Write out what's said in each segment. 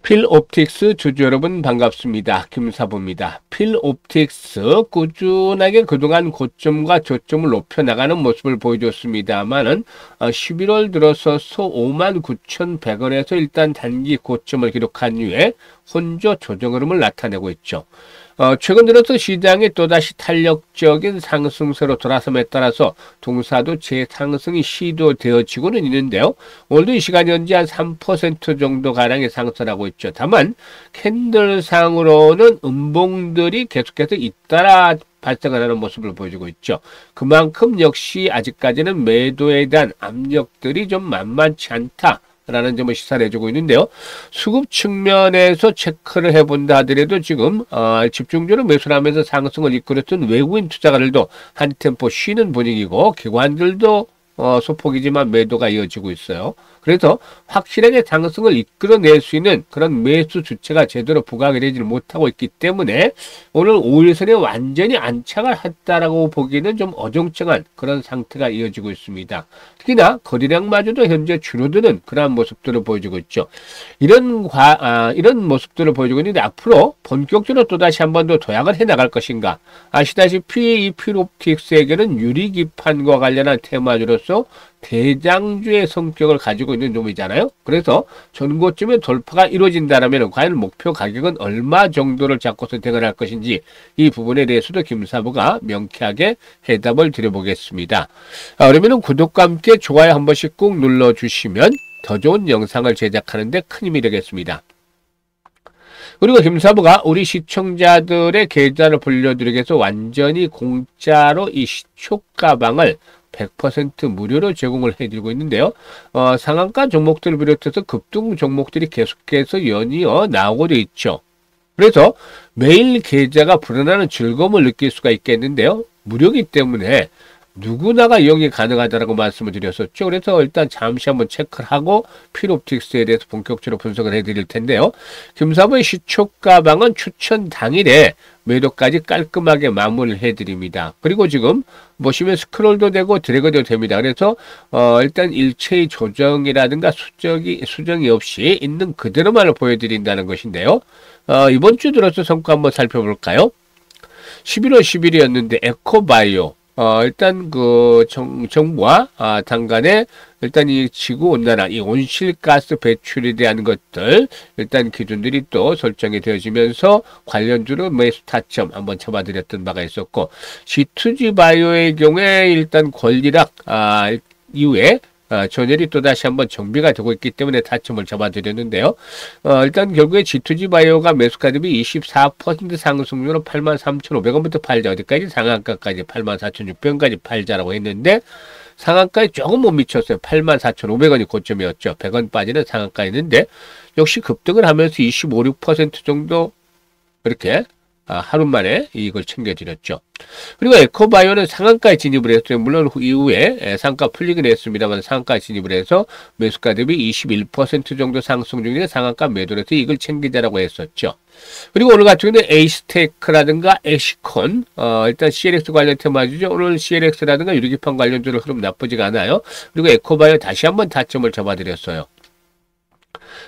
필옵틱스 주주 여러분 반갑습니다. 김사부입니다. 필옵틱스 꾸준하게 그동안 고점과 저점을 높여나가는 모습을 보여줬습니다만은 11월 들어서서 59,100원에서 일단 단기 고점을 기록한 이후에 혼조 조정 흐름을 나타내고 있죠. 최근 들어서 시장이 또다시 탄력적인 상승세로 돌아섬에 따라서 동사도 재상승이 시도되어지고는 있는데요. 오늘도 이 시간 현재 한 3% 정도 가량의 상승하고 있죠. 다만 캔들상으로는 음봉들이 계속해서 잇따라 발생을 하는 모습을 보여주고 있죠. 그만큼 역시 아직까지는 매도에 대한 압력들이 좀 만만치 않다 라는 점을 시사를 해주고 있는데요. 수급 측면에서 체크를 해본다 하더라도 지금 집중적으로 매수를 하면서 상승을 이끌었던 외국인 투자가들도 한 템포 쉬는 분위기고 기관들도 소폭이지만 매도가 이어지고 있어요. 그래서 확실하게 상승을 이끌어낼 수 있는 그런 매수 주체가 제대로 부각이 되지 못하고 있기 때문에 오늘 5일선에 완전히 안착을 했다라고 보기는 좀 어정쩡한 그런 상태가 이어지고 있습니다. 특히나 거래량마저도 현재 줄어드는 그러한 모습들을 보여주고 있죠. 이런 모습들을 보여주고 있는데 앞으로 본격적으로 또다시 한 번 더 도약을 해나갈 것인가. 아시다시피 이 필옵틱스에게는 유리기판과 관련한 테마주로서 대장주의 성격을 가지고 있는 놈이잖아요. 그래서 전고점의 돌파가 이루어진다면 과연 목표 가격은 얼마 정도를 잡고서 대응할 것인지 이 부분에 대해서도 김사부가 명쾌하게 해답을 드려보겠습니다. 그러면 구독과 함께 좋아요 한 번씩 꾹 눌러주시면 더 좋은 영상을 제작하는 데 큰 힘이 되겠습니다. 그리고 김사부가 우리 시청자들의 계좌를 불려드리기 위해서 완전히 공짜로 이 시초 가방을 100% 무료로 제공을 해드리고 있는데요. 상한가 종목들을 비롯해서 급등 종목들이 계속해서 연이어 나오고 있죠. 그래서 매일 계좌가 불어나는 즐거움을 느낄 수가 있겠는데요. 무료이기 때문에 누구나가 이용이 가능하다고 말씀을 드렸었죠. 그래서 일단 잠시 한번 체크를 하고 필옵틱스에 대해서 본격적으로 분석을 해드릴 텐데요. 김사부의 시초가방은 추천 당일에 매도까지 깔끔하게 마무리를 해드립니다. 그리고 지금 보시면 스크롤도 되고 드래그도 됩니다. 그래서 일단 일체의 조정이라든가 수정이 없이 있는 그대로만을 보여드린다는 것인데요. 이번 주 들어서 성과 한번 살펴볼까요? 11월 10일이었는데 에코바이오 일단 그 정부와 당 간에 일단 이 지구온난화, 이 온실가스 배출에 대한 것들 일단 기준들이 또 설정이 되어지면서 관련주로 매수 타점 한번 잡아드렸던 바가 있었고 G2G 바이오의 경우에 일단 권리락 이후에 전열이 또다시 한번 정비가 되고 있기 때문에 타점을 잡아드렸는데요. 일단 결국에 G2G 바이오가 매수가 대비 24% 상승률로 83,500원부터 팔자. 어디까지? 상한가까지 84,600원까지 팔자라고 했는데 상한가에 조금 못 미쳤어요. 84,500원이 고점이었죠. 100원 빠지는 상한가였는데 역시 급등을 하면서 25, 6% 정도 이렇게 하루 만에 이익을 챙겨드렸죠. 그리고 에코바이오는 상한가에 진입을 했어요. 물론 이후에 상가 풀리긴 했습니다만 상한가에 진입을 해서 매수가 대비 21% 정도 상승 중에 상한가 매도를 해서 이익을 챙기자라고 했었죠. 그리고 오늘 같은 경우는 에이스테크라든가 에시콘 일단 CLX 관련 테마주죠. 오늘 CLX라든가 유리기판 관련주로 흐름 나쁘지가 않아요. 그리고 에코바이오 다시 한번 타점을 잡아드렸어요.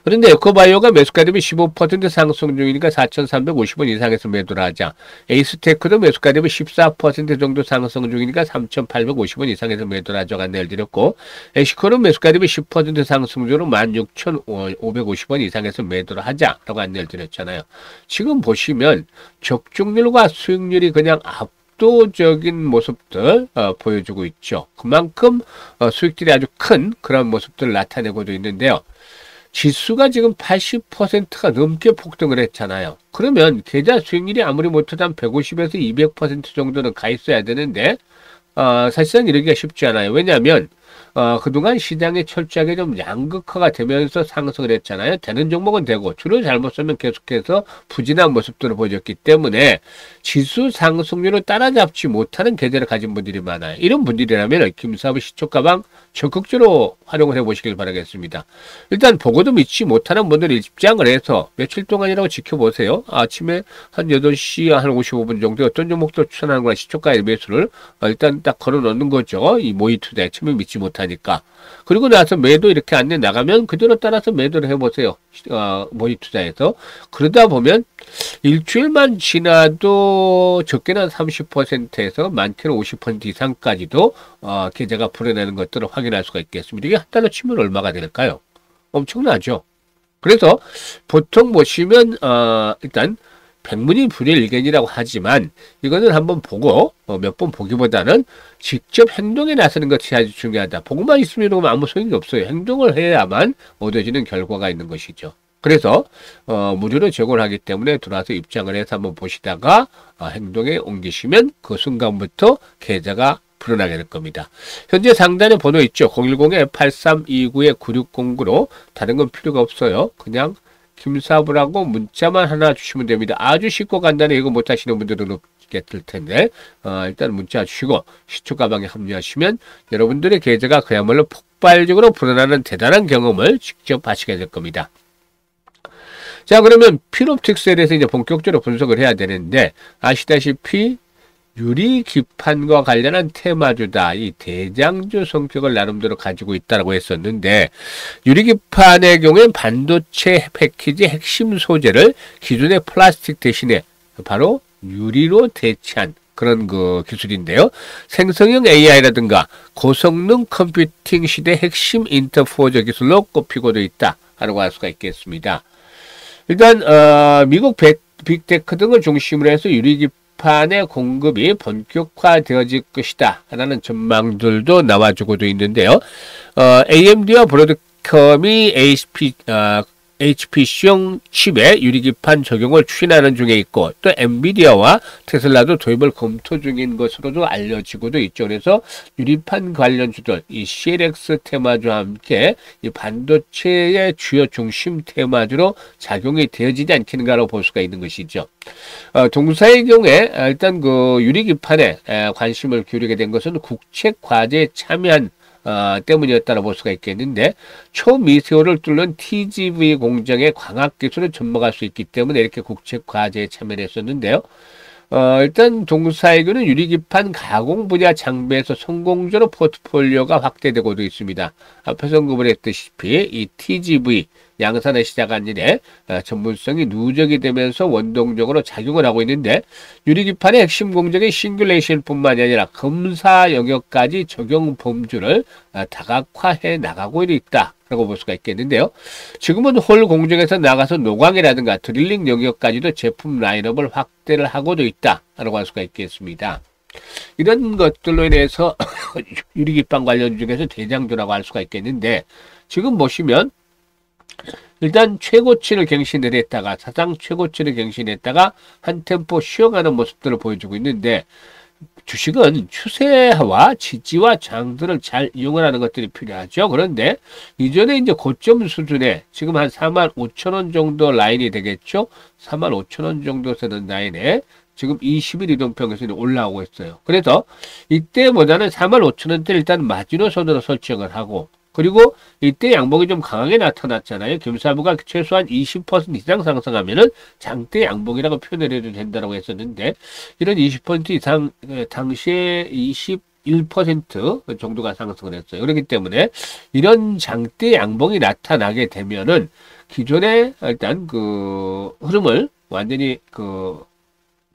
그런데 에코바이오가 매수가 대비 15% 상승 중이니까 4,350원 이상에서 매도를 하자. 에이스테크도 매수가 대비 14% 정도 상승 중이니까 3,850원 이상에서 매도를 하자고 안내를 드렸고 에시코는 매수가 대비 10% 상승 중으로 16,550원 이상에서 매도를 하자라고 안내를 드렸잖아요. 지금 보시면 적중률과 수익률이 그냥 압도적인 모습들 보여주고 있죠. 그만큼 수익들이 아주 큰 그런 모습들을 나타내고도 있는데요. 지수가 지금 80%가 넘게 폭등을 했잖아요. 그러면 계좌 수익률이 아무리 못해도 한 150에서 200% 정도는 가 있어야 되는데 사실상 이러기가 쉽지 않아요. 왜냐하면 그동안 시장이 철저하게 좀 양극화가 되면서 상승을 했잖아요. 되는 종목은 되고 줄을 잘못 쓰면 계속해서 부진한 모습들을 보여줬기 때문에 지수 상승률을 따라잡지 못하는 계좌를 가진 분들이 많아요. 이런 분들이라면 김사부 시초가방 적극적으로 활용을 해보시길 바라겠습니다. 일단 보고도 믿지 못하는 분들 입장을 해서 며칠 동안이라고 지켜보세요. 아침에 한 8시 한 55분 정도에 어떤 종목들 추천하는 거나 시초가의 매수를 일단 딱 걸어 놓는 거죠. 이 모의 투자에 처음에 믿지 못 못하니까. 그리고 나서 매도 이렇게 안내 나가면 그대로 따라서 매도를 해보세요. 모의 투자에서. 그러다 보면 일주일만 지나도 적게는 30%에서 많게는 50% 이상까지도 계좌가 불어내는 것들을 확인할 수가 있겠습니다. 이게 한 달로 치면 얼마가 될까요? 엄청나죠. 그래서 보통 보시면 일단 백문이 불여일견이라고 하지만 이거는 한번 보고 몇 번 보기보다는 직접 행동에 나서는 것이 아주 중요하다. 보고만 있으면 아무 소용이 없어요. 행동을 해야만 얻어지는 결과가 있는 것이죠. 그래서 무료로 제공을 하기 때문에 들어와서 입장을 해서 한번 보시다가 행동에 옮기시면 그 순간부터 계좌가 불어나게 될 겁니다. 현재 상단에 번호 있죠. 010-8329-9609로 다른 건 필요가 없어요. 그냥 김사부라고 문자만 하나 주시면 됩니다. 아주 쉽고 간단해. 이거 못하시는 분들은 없겠을 텐데 일단 문자 주시고 시초 가방에 합류하시면 여러분들의 계좌가 그야말로 폭발적으로 불어나는 대단한 경험을 직접 하시게 될 겁니다. 자, 그러면 필옵틱스에 대해서 이제 본격적으로 분석을 해야 되는데 아시다시피 유리기판과 관련한 테마주다. 이 대장주 성격을 나름대로 가지고 있다고 했었는데 유리기판의 경우엔 반도체 패키지 핵심 소재를 기존의 플라스틱 대신에 바로 유리로 대체한 그런 그 기술인데요. 생성형 AI라든가 고성능 컴퓨팅 시대 핵심 인터포저 기술로 꼽히고도 있다라고 할 수가 있겠습니다. 일단 미국 빅테크 등을 중심으로 해서 유리기판의 공급이 본격화되어질 것이다 라는 전망들도 나와주고도 있는데요. AMD와 브로드컴이 HPC용 칩에 유리기판 적용을 추진하는 중에 있고 또 엔비디아와 테슬라도 도입을 검토 중인 것으로도 알려지고도 있죠. 그래서 유리판 관련주들 이 CLX 테마주와 함께 이 반도체의 주요 중심 테마주로 작용이 되어지지 않겠는가로 볼 수가 있는 것이죠. 동사의 경우에 일단 그 유리기판에 관심을 기울이게 된 것은 국책과제에 참여한 때문이었다고 볼 수가 있겠는데 초미세오를 뚫는 TGV 공정의 광학 기술을 접목할 수 있기 때문에 이렇게 국책 과제에 참여를 했었는데요. 일단 동사에게는 유리기판 가공 분야 장비에서 성공적으로 포트폴리오가 확대되고도 있습니다. 앞에서 언급을 했듯이 이 TGV 양산을 시작한 이래 전문성이 누적이 되면서 원동력으로 작용을 하고 있는데 유리기판의 핵심 공정의 싱귤레이션뿐만이 아니라 검사 영역까지 적용 범주를 다각화해 나가고 있다라고 볼 수가 있겠는데요. 지금은 홀 공정에서 나가서 노광이라든가 드릴링 영역까지도 제품 라인업을 확대를 하고도 있다라고 할 수가 있겠습니다. 이런 것들로 인해서 유리기판 관련 중에서 대장주라고 할 수가 있겠는데 지금 보시면 일단 최고치를 갱신을 했다가 사상 최고치를 갱신했다가 한 템포 쉬어가는 모습들을 보여주고 있는데 주식은 추세와 지지와 장들을 잘 이용하는 것들이 필요하죠. 그런데 이전에 이제 고점 수준에 지금 한 45,000원 정도 라인이 되겠죠. 45,000원 정도 되는 라인에 지금 20일 이동평균선이 올라오고 있어요. 그래서 이때보다는 45,000원대 일단 마지노선으로 설정을 하고 그리고 이때 양봉이 좀 강하게 나타났잖아요. 김사부가 최소한 20% 이상 상승하면은 장대 양봉이라고 표현을 해도 된다고 했었는데 이런 20% 이상 당시에 21% 정도가 상승을 했어요. 그렇기 때문에 이런 장대 양봉이 나타나게 되면은 기존의 일단 그 흐름을 완전히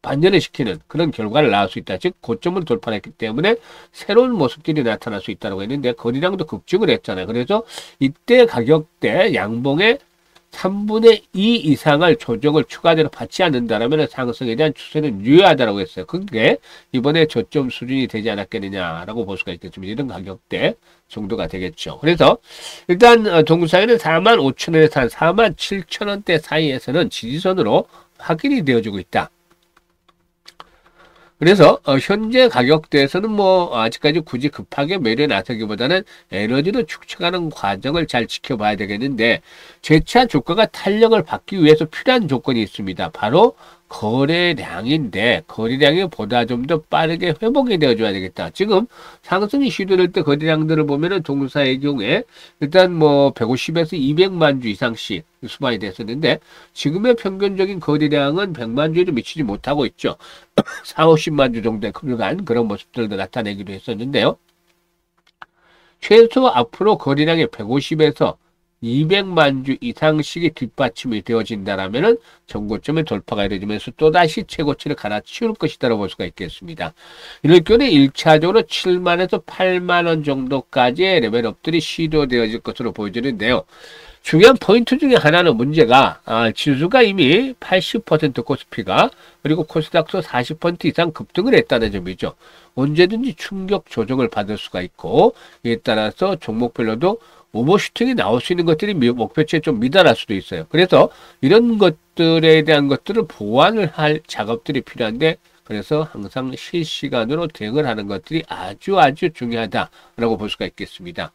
반전을 시키는 그런 결과를 낳을 수 있다. 즉 고점을 돌파했기 때문에 새로운 모습들이 나타날 수 있다고 했는데 거래량도 급증을 했잖아요. 그래서 이때 가격대 양봉의 3분의 2 이상을 조정을 추가적으로 받지 않는다면 상승에 대한 추세는 유효하다고 했어요. 그게 이번에 저점 수준이 되지 않았겠느냐라고 볼 수가 있겠습니다. 이런 가격대 정도가 되겠죠. 그래서 일단 동사에는 45,000원에서 한 47,000원대 사이에서는 지지선으로 확인이 되어지고 있다. 그래서 현재 가격대에서는 아직까지 굳이 급하게 매도에 나서기보다는 에너지를 축적하는 과정을 잘 지켜봐야 되겠는데 재차 주가가 탄력을 받기 위해서 필요한 조건이 있습니다. 바로 거래량인데 거래량이 보다 좀 더 빠르게 회복이 되어줘야 되겠다. 지금 상승이 시도될 때 거래량들을 보면은 동사의 경우에 일단 150에서 200만 주 이상씩 수반이 됐었는데 지금의 평균적인 거래량은 100만 주에도 미치지 못하고 있죠. 4, 50만 주 정도에 그간 그런 모습들도 나타내기도 했었는데요. 최소 앞으로 거래량이 150에서 200만 주 이상씩이 뒷받침이 되어진다라면은 전고점의 돌파가 이루어지면서 또다시 최고치를 갈아치울 것이다라고 볼 수가 있겠습니다. 이럴 경우에 1차적으로 7만에서 8만 원 정도까지의 레벨업들이 시도되어질 것으로 보여지는데요. 중요한 포인트 중에 하나는 문제가 지수가 이미 80% 코스피가 그리고 코스닥도 40% 이상 급등을 했다는 점이죠. 언제든지 충격 조정을 받을 수가 있고 이에 따라서 종목별로도 오버슈팅이 나올 수 있는 것들이 목표치에 좀 미달할 수도 있어요. 그래서 이런 것들에 대한 것들을 보완을 할 작업들이 필요한데 그래서 항상 실시간으로 대응을 하는 것들이 아주 중요하다라고 볼 수가 있겠습니다.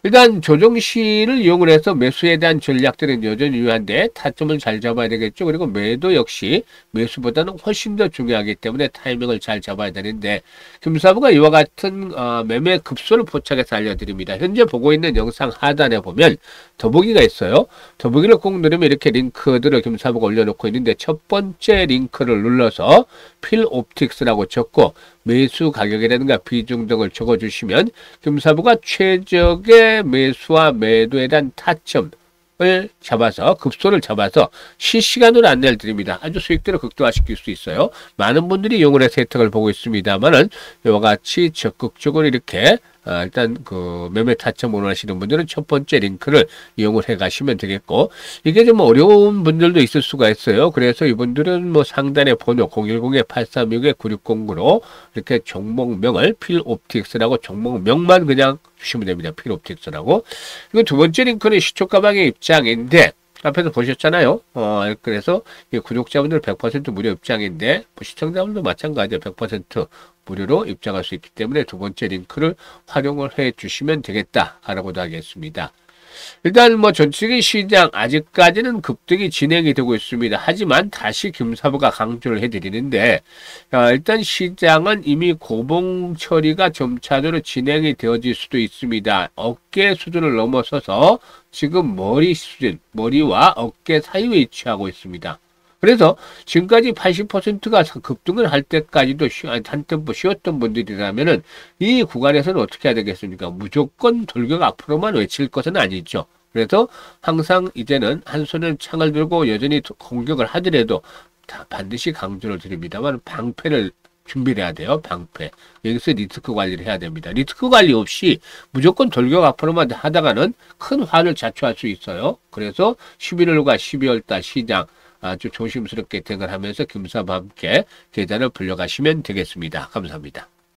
일단 조정시를 이용을 해서 매수에 대한 전략들은 여전히 유효한데 타점을 잘 잡아야 되겠죠. 그리고 매도 역시 매수보다는 훨씬 더 중요하기 때문에 타이밍을 잘 잡아야 되는데 금사부가 이와 같은 매매 급소를 포착해서 알려드립니다. 현재 보고 있는 영상 하단에 보면 더보기가 있어요. 더보기를 꼭 누르면 이렇게 링크들을 금사부가 올려놓고 있는데 첫 번째 링크를 눌러서 필옵틱스라고 적고 매수 가격이라든가 비중 등을 적어주시면 금사부가 최적의 매수와 매도에 대한 타점을 잡아서 급소를 잡아서 실시간으로 안내를 드립니다. 아주 수익들을 극대화시킬 수 있어요. 많은 분들이 이용을 해서 혜택을 보고 있습니다만은 이와 같이 적극적으로 이렇게 일단 그 매매 타점 원하시는 분들은 첫 번째 링크를 이용을 해 가시면 되겠고 이게 좀 어려운 분들도 있을 수가 있어요. 그래서 이분들은 뭐 상단에 번호 010-836-9609로 이렇게 종목명을 필옵틱스라고 종목명만 그냥 주시면 됩니다. 필옵틱스라고. 그리고 두 번째 링크는 시초가방의 입장인데 앞에서 보셨잖아요. 그래서 이 구독자분들 100% 무료 입장인데 시청자분도 마찬가지예요. 100% 무료로 입장할 수 있기 때문에 두 번째 링크를 활용을 해 주시면 되겠다라고도 하겠습니다. 일단 뭐 전체적인 시장 아직까지는 급등이 진행이 되고 있습니다. 하지만 다시 금사부가 강조를 해드리는데 일단 시장은 이미 고봉 처리가 점차적으로 진행이 되어질 수도 있습니다. 어깨 수준을 넘어서서 지금 머리 수준, 머리와 어깨 사이에 위치하고 있습니다. 그래서 지금까지 80%가 급등을 할 때까지도 한 템포 쉬었던 분들이라면은 이 구간에서는 어떻게 해야 되겠습니까? 무조건 돌격 앞으로만 외칠 것은 아니죠. 그래서 항상 이제는 한 손에 창을 들고 여전히 공격을 하더라도 다 반드시 강조를 드립니다만 방패를 준비를 해야 돼요. 방패. 여기서 리스크 관리를 해야 됩니다. 리스크 관리 없이 무조건 돌격 앞으로만 하다가는 큰 화를 자초할 수 있어요. 그래서 11월과 12월달 시장 아주 조심스럽게 대응을 하면서 금사와 함께 계좌를 불려가시면 되겠습니다. 감사합니다.